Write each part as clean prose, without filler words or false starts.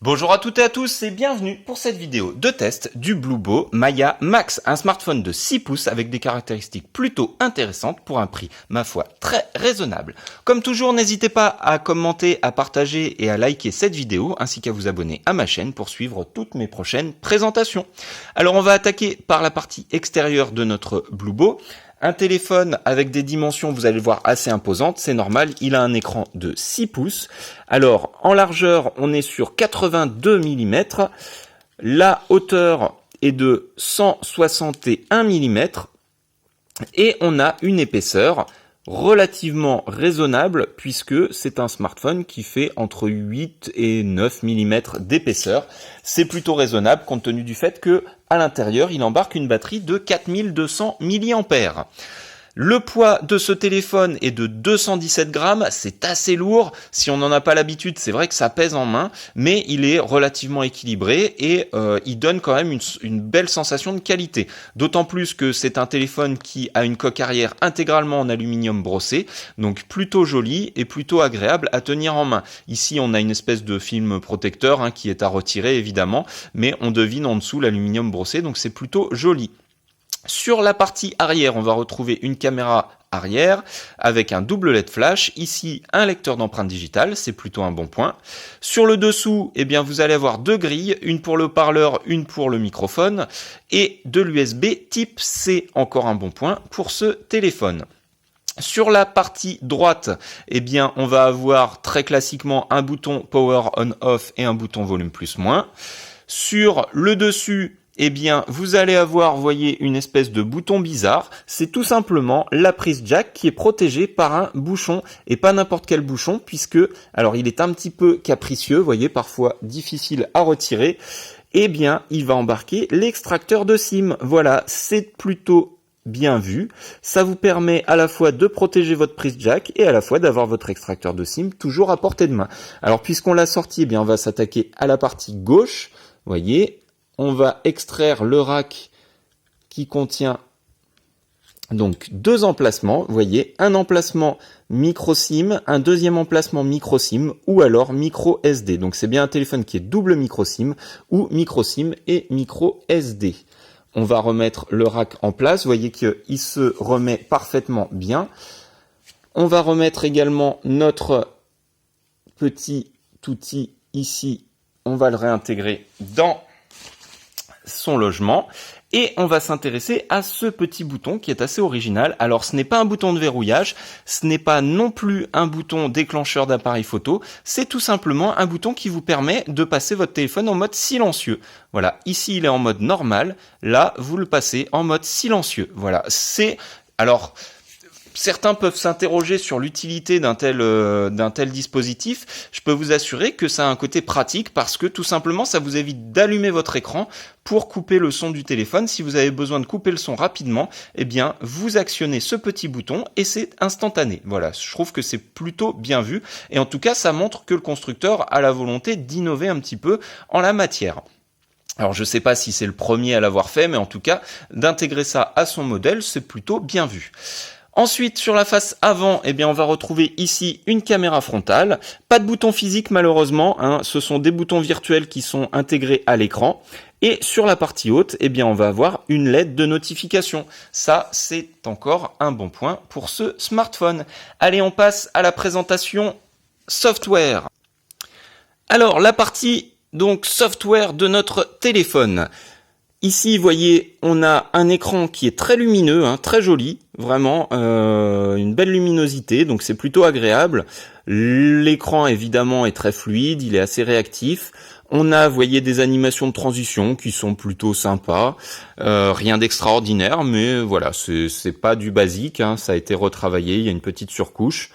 Bonjour à toutes et à tous et bienvenue pour cette vidéo de test du Bluebo Maya Max, un smartphone de 6 pouces avec des caractéristiques plutôt intéressantes pour un prix, ma foi, très raisonnable. Comme toujours, n'hésitez pas à commenter, à partager et à liker cette vidéo ainsi qu'à vous abonner à ma chaîne pour suivre toutes mes prochaines présentations. Alors on va attaquer par la partie extérieure de notre Bluebo. Un téléphone avec des dimensions, vous allez le voir, assez imposantes, c'est normal, il a un écran de 6 pouces. Alors, en largeur, on est sur 82 mm, la hauteur est de 161 mm, et on a une épaisseur relativement raisonnable, puisque c'est un smartphone qui fait entre 8 et 9 mm d'épaisseur. C'est plutôt raisonnable compte tenu du fait que à l'intérieur, il embarque une batterie de 4200 mAh. Le poids de ce téléphone est de 217 grammes, c'est assez lourd. Si on n'en a pas l'habitude, c'est vrai que ça pèse en main, mais il est relativement équilibré et il donne quand même une belle sensation de qualité. D'autant plus que c'est un téléphone qui a une coque arrière intégralement en aluminium brossé, donc plutôt joli et plutôt agréable à tenir en main. Ici, on a une espèce de film protecteur qui est à retirer évidemment, mais on devine en dessous l'aluminium brossé, donc c'est plutôt joli. Sur la partie arrière, on va retrouver une caméra arrière avec un double LED flash. Ici, un lecteur d'empreintes digitales, c'est plutôt un bon point. Sur le dessous, eh bien, vous allez avoir deux grilles, une pour le haut-parleur, une pour le microphone, et de l'USB type C, encore un bon point pour ce téléphone. Sur la partie droite, eh bien, on va avoir très classiquement un bouton Power On/Off et un bouton Volume Plus/Moins. Sur le dessus, eh bien, vous allez avoir, vous voyez, une espèce de bouton bizarre. C'est tout simplement la prise jack qui est protégée par un bouchon et pas n'importe quel bouchon puisque, alors, il est un petit peu capricieux, vous voyez, parfois difficile à retirer. Eh bien, il va embarquer l'extracteur de SIM. Voilà, c'est plutôt bien vu. Ça vous permet à la fois de protéger votre prise jack et à la fois d'avoir votre extracteur de SIM toujours à portée de main. Alors, puisqu'on l'a sorti, eh bien, on va s'attaquer à la partie gauche. Vous voyez, on va extraire le rack qui contient donc deux emplacements, vous voyez, un emplacement micro SIM, un deuxième emplacement micro SIM ou alors micro SD. Donc c'est bien un téléphone qui est double micro SIM ou micro SIM et micro SD. On va remettre le rack en place, vous voyez qu'il se remet parfaitement bien. On va remettre également notre petit outil ici, on va le réintégrer dans son logement et on va s'intéresser à ce petit bouton qui est assez original. Alors ce n'est pas un bouton de verrouillage, ce n'est pas non plus un bouton déclencheur d'appareil photo, c'est tout simplement un bouton qui vous permet de passer votre téléphone en mode silencieux. Voilà, ici il est en mode normal, là vous le passez en mode silencieux. Voilà, c'est... Alors... Certains peuvent s'interroger sur l'utilité d'un tel dispositif. Je peux vous assurer que ça a un côté pratique parce que tout simplement ça vous évite d'allumer votre écran pour couper le son du téléphone. Si vous avez besoin de couper le son rapidement, eh bien vous actionnez ce petit bouton et c'est instantané. Voilà, je trouve que c'est plutôt bien vu et en tout cas ça montre que le constructeur a la volonté d'innover un petit peu en la matière. Alors je ne sais pas si c'est le premier à l'avoir fait, mais en tout cas d'intégrer ça à son modèle, c'est plutôt bien vu. Ensuite, sur la face avant, eh bien, on va retrouver ici une caméra frontale. Pas de bouton physique malheureusement, ce sont des boutons virtuels qui sont intégrés à l'écran. Et sur la partie haute, eh bien, on va avoir une LED de notification. Ça, c'est encore un bon point pour ce smartphone. Allez, on passe à la présentation software. Alors, la partie donc software de notre téléphone. Ici, vous voyez, on a un écran qui est très lumineux, très joli, vraiment, une belle luminosité, donc c'est plutôt agréable. L'écran, évidemment, est très fluide, il est assez réactif. On a, vous voyez, des animations de transition qui sont plutôt sympas. Rien d'extraordinaire, mais voilà, c'est pas du basique, ça a été retravaillé, il y a une petite surcouche.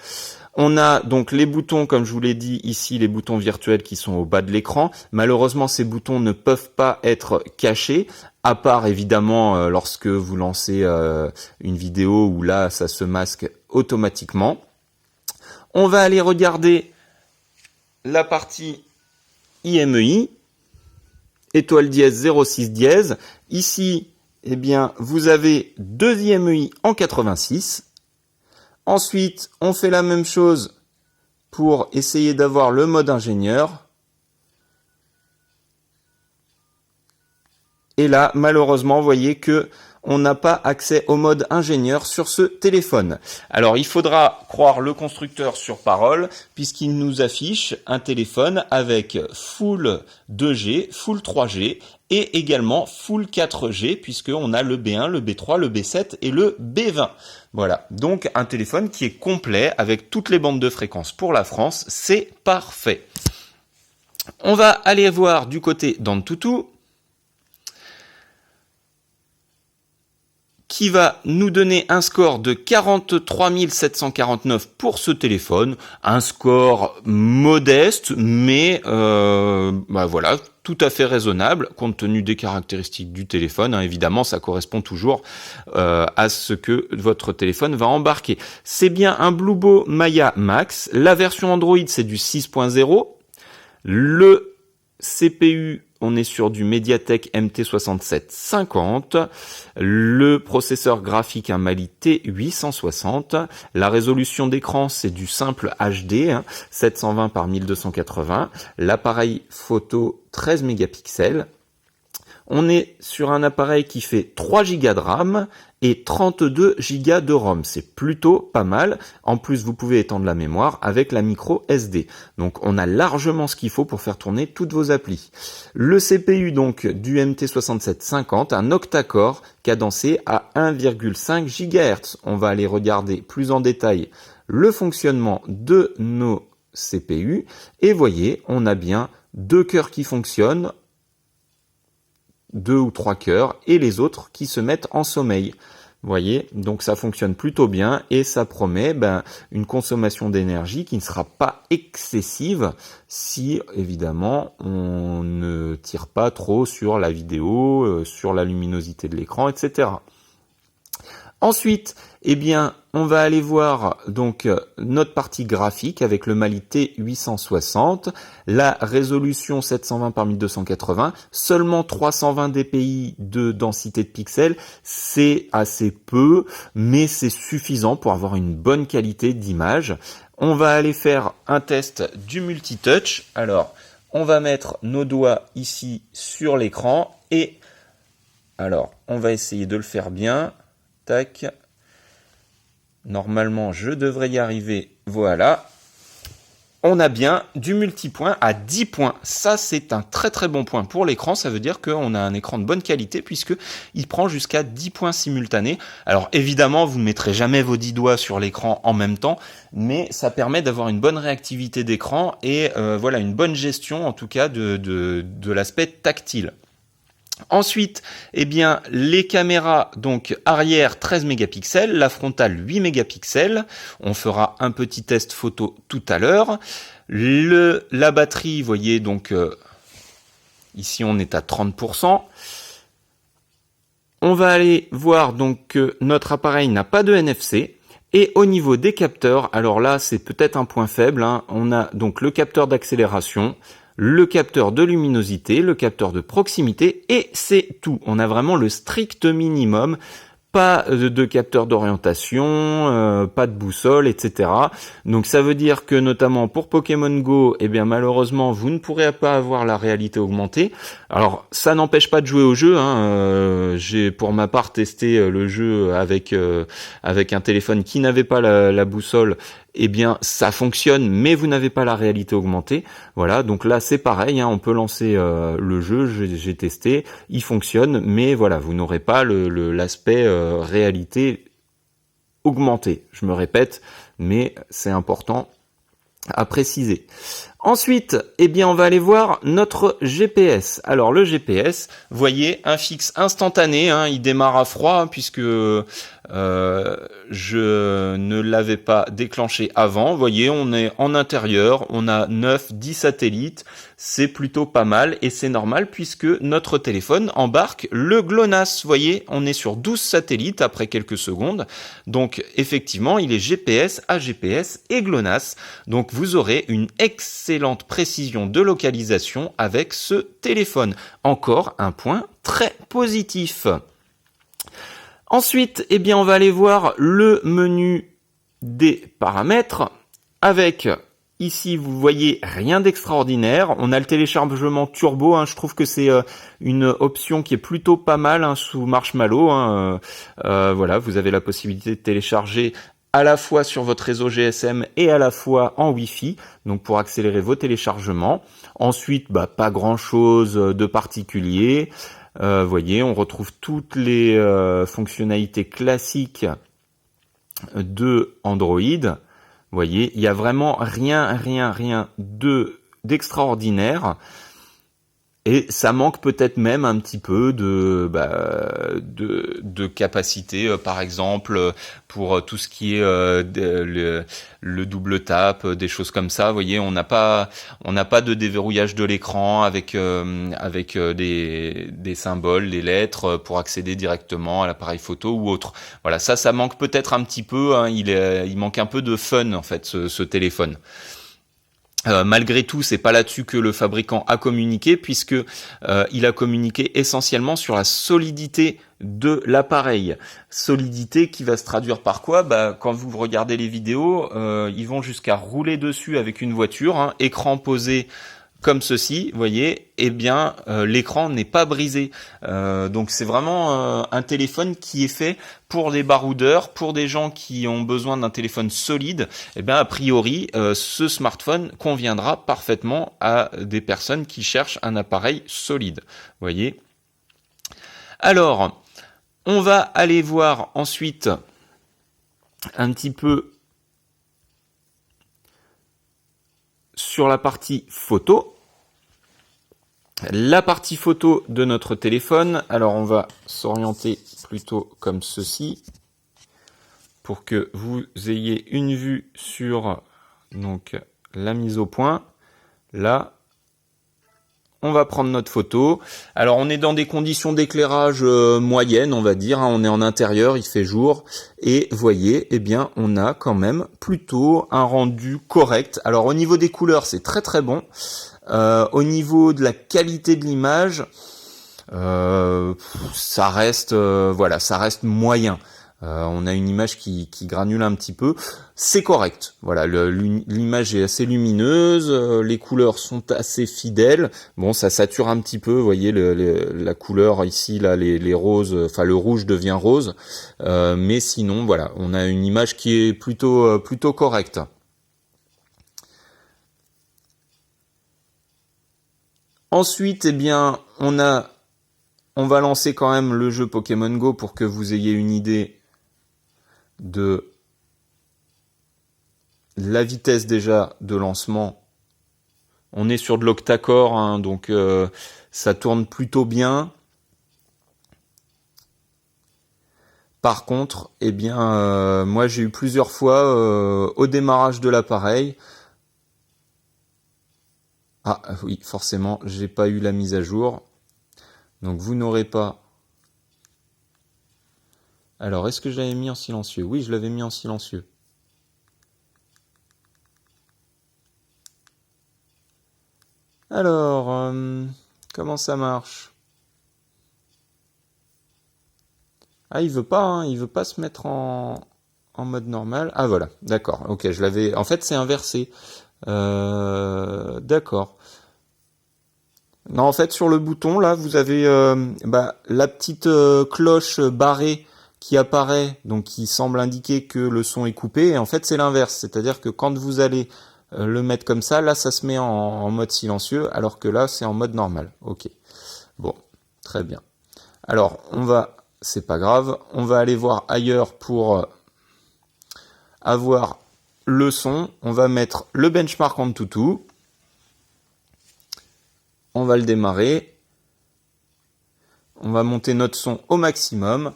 On a donc les boutons, comme je vous l'ai dit ici, les boutons virtuels qui sont au bas de l'écran. Malheureusement, ces boutons ne peuvent pas être cachés, à part évidemment lorsque vous lancez une vidéo où là, ça se masque automatiquement. On va aller regarder la partie IMEI, étoile dièse 06 dièse. Ici, eh bien, vous avez deux IMEI en 86. Ensuite, on fait la même chose pour essayer d'avoir le mode ingénieur. Et là, malheureusement, vous voyez que on n'a pas accès au mode ingénieur sur ce téléphone. Alors, il faudra croire le constructeur sur parole, puisqu'il nous affiche un téléphone avec full 2G, full 3G, et également full 4G, puisqu'on a le B1, le B3, le B7 et le B20. Voilà, donc un téléphone qui est complet, avec toutes les bandes de fréquences pour la France, c'est parfait. On va aller voir du côté d'Antutu, qui va nous donner un score de 43 749 pour ce téléphone, un score modeste, mais voilà, tout à fait raisonnable, compte tenu des caractéristiques du téléphone. Évidemment, ça correspond toujours à ce que votre téléphone va embarquer. C'est bien un Bluebo Maya Max, la version Android c'est du 6.0, le CPU, on est sur du MediaTek MT6750, le processeur graphique un Mali T860, la résolution d'écran c'est du simple HD, 720 par 1280, l'appareil photo 13 mégapixels. On est sur un appareil qui fait 3 Go de RAM et 32 Go de ROM. C'est plutôt pas mal. En plus, vous pouvez étendre la mémoire avec la micro SD. Donc, on a largement ce qu'il faut pour faire tourner toutes vos applis. Le CPU, donc, du MT6750, un octa-core cadencé à 1,5 GHz. On va aller regarder plus en détail le fonctionnement de nos CPU. Et voyez, on a bien 2 cœurs qui fonctionnent, 2 ou 3 cœurs, et les autres qui se mettent en sommeil. Vous voyez, donc ça fonctionne plutôt bien et ça promet une consommation d'énergie qui ne sera pas excessive si évidemment on ne tire pas trop sur la vidéo, sur la luminosité de l'écran, etc. Ensuite, on va aller voir donc notre partie graphique avec le Mali T860, la résolution 720 par 1280, seulement 320 dpi de densité de pixels, c'est assez peu, mais c'est suffisant pour avoir une bonne qualité d'image. On va aller faire un test du multitouch. Alors, on va mettre nos doigts ici sur l'écran et alors, on va essayer de le faire bien. Tac. Normalement, je devrais y arriver. Voilà. On a bien du multipoint à 10 points. Ça, c'est un très très bon point pour l'écran. Ça veut dire qu'on a un écran de bonne qualité puisqu'il prend jusqu'à 10 points simultanés. Alors évidemment, vous ne mettrez jamais vos 10 doigts sur l'écran en même temps, mais ça permet d'avoir une bonne réactivité d'écran et voilà, une bonne gestion en tout cas de l'aspect tactile. Ensuite, les caméras donc arrière 13 mégapixels, la frontale 8 mégapixels. On fera un petit test photo tout à l'heure. La batterie, vous voyez, donc ici on est à 30%. On va aller voir donc que notre appareil n'a pas de NFC. Et au niveau des capteurs, alors là c'est peut-être un point faible, on a donc le capteur d'accélération, le capteur de luminosité, le capteur de proximité, et c'est tout. On a vraiment le strict minimum. Pas de capteur d'orientation, pas de boussole, etc. Donc ça veut dire que notamment pour Pokémon Go, malheureusement vous ne pourrez pas avoir la réalité augmentée. Alors ça n'empêche pas de jouer au jeu. J'ai pour ma part testé le jeu avec un téléphone qui n'avait pas la boussole. Ça fonctionne, mais vous n'avez pas la réalité augmentée. Voilà, donc là c'est pareil, on peut lancer le jeu, j'ai testé, il fonctionne, mais voilà, vous n'aurez pas l'aspect réalité augmentée. Je me répète, mais c'est important à préciser. Ensuite, on va aller voir notre GPS. Alors le GPS, voyez, un fixe instantané, il démarre à froid puisque je ne l'avais pas déclenché avant. Vous voyez, on est en intérieur, on a 9-10 satellites, c'est plutôt pas mal et c'est normal puisque notre téléphone embarque le GLONASS. Vous voyez, on est sur 12 satellites après quelques secondes. Donc effectivement, il est GPS, AGPS et GLONASS. Donc vous aurez une excellente précision de localisation avec ce téléphone. Encore un point très positif. Ensuite, on va aller voir le menu des paramètres avec Ici, vous voyez rien d'extraordinaire. On a le téléchargement turbo. Je trouve que c'est une option qui est plutôt pas mal sous Marshmallow. Voilà, vous avez la possibilité de télécharger à la fois sur votre réseau GSM et à la fois en Wi-Fi, donc pour accélérer vos téléchargements. Ensuite, pas grand-chose de particulier. Voyez, on retrouve toutes les fonctionnalités classiques de Android. Vous voyez, il y a vraiment rien d'extraordinaire. Et ça manque peut-être même un petit peu de capacité, par exemple, pour tout ce qui est le double tap, des choses comme ça. Vous voyez, on n'a pas de déverrouillage de l'écran avec des symboles, les lettres pour accéder directement à l'appareil photo ou autre. Voilà, ça manque peut-être un petit peu. Il manque un peu de fun en fait, ce téléphone. Malgré tout, c'est pas là-dessus que le fabricant a communiqué, puisque il a communiqué essentiellement sur la solidité de l'appareil. Solidité qui va se traduire par quoi ? Quand vous regardez les vidéos, ils vont jusqu'à rouler dessus avec une voiture, écran posé comme ceci, vous voyez, l'écran n'est pas brisé. Donc c'est vraiment un téléphone qui est fait pour des baroudeurs, pour des gens qui ont besoin d'un téléphone solide. A priori, ce smartphone conviendra parfaitement à des personnes qui cherchent un appareil solide. Vous voyez. Alors, on va aller voir ensuite un petit peu sur la partie photo. La partie photo de notre téléphone, alors on va s'orienter plutôt comme ceci pour que vous ayez une vue sur donc la mise au point. Là, on va prendre notre photo. Alors on est dans des conditions d'éclairage moyennes, on va dire. On est en intérieur, il fait jour. Et voyez, on a quand même plutôt un rendu correct. Alors au niveau des couleurs, c'est très bon. Au niveau de la qualité de l'image, ça reste moyen. On a une image qui granule un petit peu. C'est correct. Voilà, l'image est assez lumineuse, les couleurs sont assez fidèles. Bon, ça sature un petit peu. Vous voyez la couleur ici, là, les roses. Enfin, le rouge devient rose. Mais sinon, voilà, on a une image qui est plutôt correcte. Ensuite, on va lancer quand même le jeu Pokémon Go pour que vous ayez une idée de la vitesse déjà de lancement. On est sur de l'octa-core, donc ça tourne plutôt bien. Par contre, moi j'ai eu plusieurs fois au démarrage de l'appareil. Ah oui, forcément, j'ai pas eu la mise à jour. Donc vous n'aurez pas... Alors, est-ce que je l'avais mis en silencieux ? Oui, je l'avais mis en silencieux. Alors, comment ça marche ? Ah, il veut pas se mettre en mode normal. Ah voilà, d'accord. Ok, je l'avais... En fait, c'est inversé. D'accord. Non, en fait, sur le bouton, là, vous avez la petite cloche barrée qui apparaît, donc qui semble indiquer que le son est coupé. Et en fait, c'est l'inverse. C'est-à-dire que quand vous allez le mettre comme ça, là, ça se met en mode silencieux, alors que là, c'est en mode normal. Ok. Bon, très bien. Alors, c'est pas grave, on va aller voir ailleurs pour avoir le son. On va mettre le benchmark AnTuTu. On va le démarrer. On va monter notre son au maximum.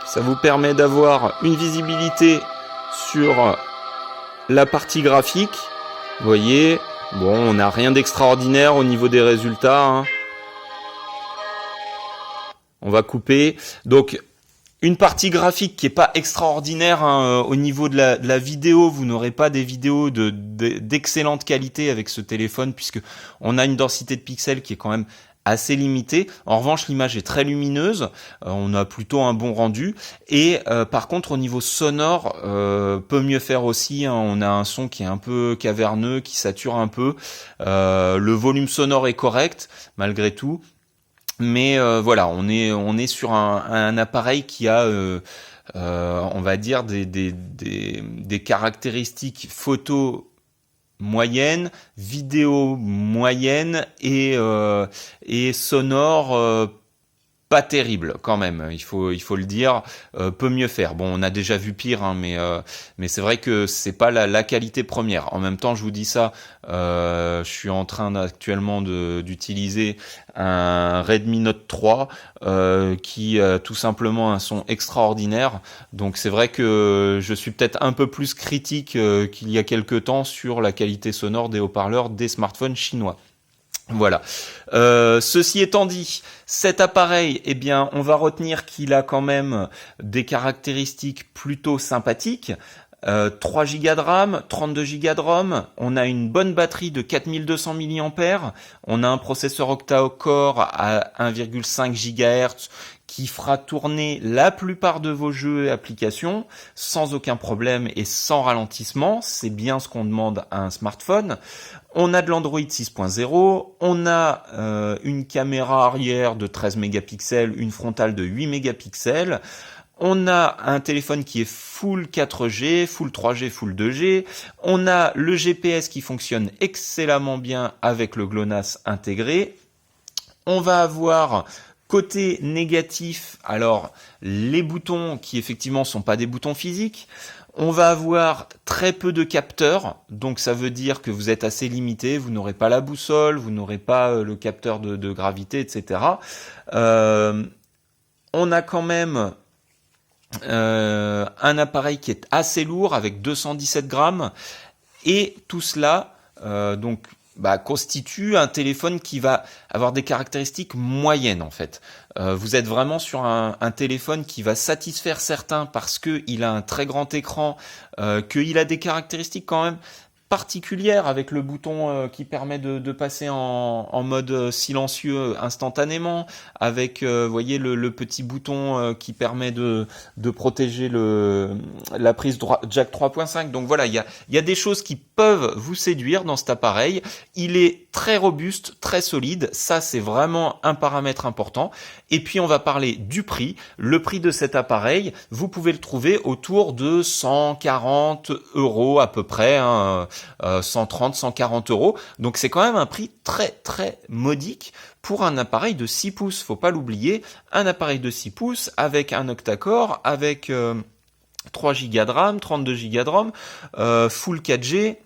Ça vous permet d'avoir une visibilité sur la partie graphique. Vous voyez, bon, on n'a rien d'extraordinaire au niveau des résultats. On va couper. Donc, Une partie graphique qui est pas extraordinaire hein, au niveau de la vidéo. Vous n'aurez pas des vidéos d'excellente qualité avec ce téléphone puisque on a une densité de pixels qui est quand même assez limitée. En revanche, l'image est très lumineuse. On a plutôt un bon rendu. Et par contre, au niveau sonore, peut mieux faire aussi. Hein. On a un son qui est un peu caverneux, qui sature un peu. Le volume sonore est correct malgré tout. Mais voilà, on est sur un appareil qui a, on va dire, des caractéristiques photo moyennes, vidéo moyenne et sonore pas terrible quand même, il faut le dire, peut mieux faire. Bon, on a déjà vu pire, hein, mais c'est vrai que c'est pas la qualité première. En même temps, je vous dis ça, je suis en train actuellement d'utiliser un Redmi Note 3 qui a tout simplement un son extraordinaire. Donc c'est vrai que je suis peut-être un peu plus critique qu'il y a quelques temps sur la qualité sonore des haut-parleurs des smartphones chinois. Voilà. Ceci étant dit, cet appareil, eh bien, on va retenir qu'il a quand même des caractéristiques plutôt sympathiques. 3 Go de RAM, 32 Go de ROM, on a une bonne batterie de 4200 mAh, on a un processeur octa-core à 1,5 GHz qui fera tourner la plupart de vos jeux et applications sans aucun problème et sans ralentissement. C'est bien ce qu'on demande à un smartphone. On a de l'Android 6.0, on a une caméra arrière de 13 mégapixels, une frontale de 8 mégapixels. On a un téléphone qui est full 4G, full 3G, full 2G. On a le GPS qui fonctionne excellemment bien avec le GLONASS intégré. On va avoir côté négatif, alors les boutons qui effectivement sont pas des boutons physiques. On va avoir très peu de capteurs, donc ça veut dire que vous êtes assez limité, vous n'aurez pas la boussole, vous n'aurez pas le capteur de gravité, etc. On a quand même un appareil qui est assez lourd avec 217 grammes et tout cela constitue un téléphone qui va avoir des caractéristiques moyennes en fait. Vous êtes vraiment sur un téléphone qui va satisfaire certains parce qu'il a un très grand écran, qu'il a des caractéristiques quand même particulière avec le bouton qui permet de passer en mode silencieux instantanément, avec voyez le petit bouton qui permet de protéger la prise jack 3.5. Donc voilà, il y a des choses qui peuvent vous séduire dans cet appareil. Il est très robuste, très solide, ça c'est vraiment un paramètre important. Et puis on va parler du prix. Le prix de cet appareil, vous pouvez le trouver autour de 140 € à peu près, hein, 130, 140 €. Donc c'est quand même un prix très très modique pour un appareil de 6 pouces. Faut pas l'oublier, un appareil de 6 pouces avec un octa-core, avec 3 Go de RAM, 32 Go de ROM, full 4G.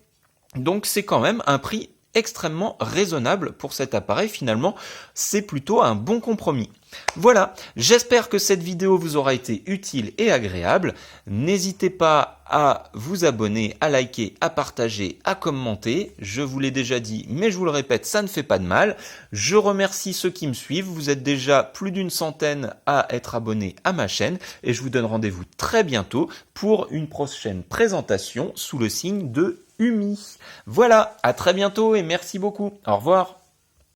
Donc c'est quand même un prix extrêmement raisonnable pour cet appareil. Finalement, c'est plutôt un bon compromis. Voilà, j'espère que cette vidéo vous aura été utile et agréable. N'hésitez pas à vous abonner, à liker, à partager, à commenter. Je vous l'ai déjà dit, mais je vous le répète, ça ne fait pas de mal. Je remercie ceux qui me suivent. Vous êtes déjà plus d'une centaine à être abonnés à ma chaîne et je vous donne rendez-vous très bientôt pour une prochaine présentation sous le signe de UMI. Voilà, à très bientôt et merci beaucoup. Au revoir.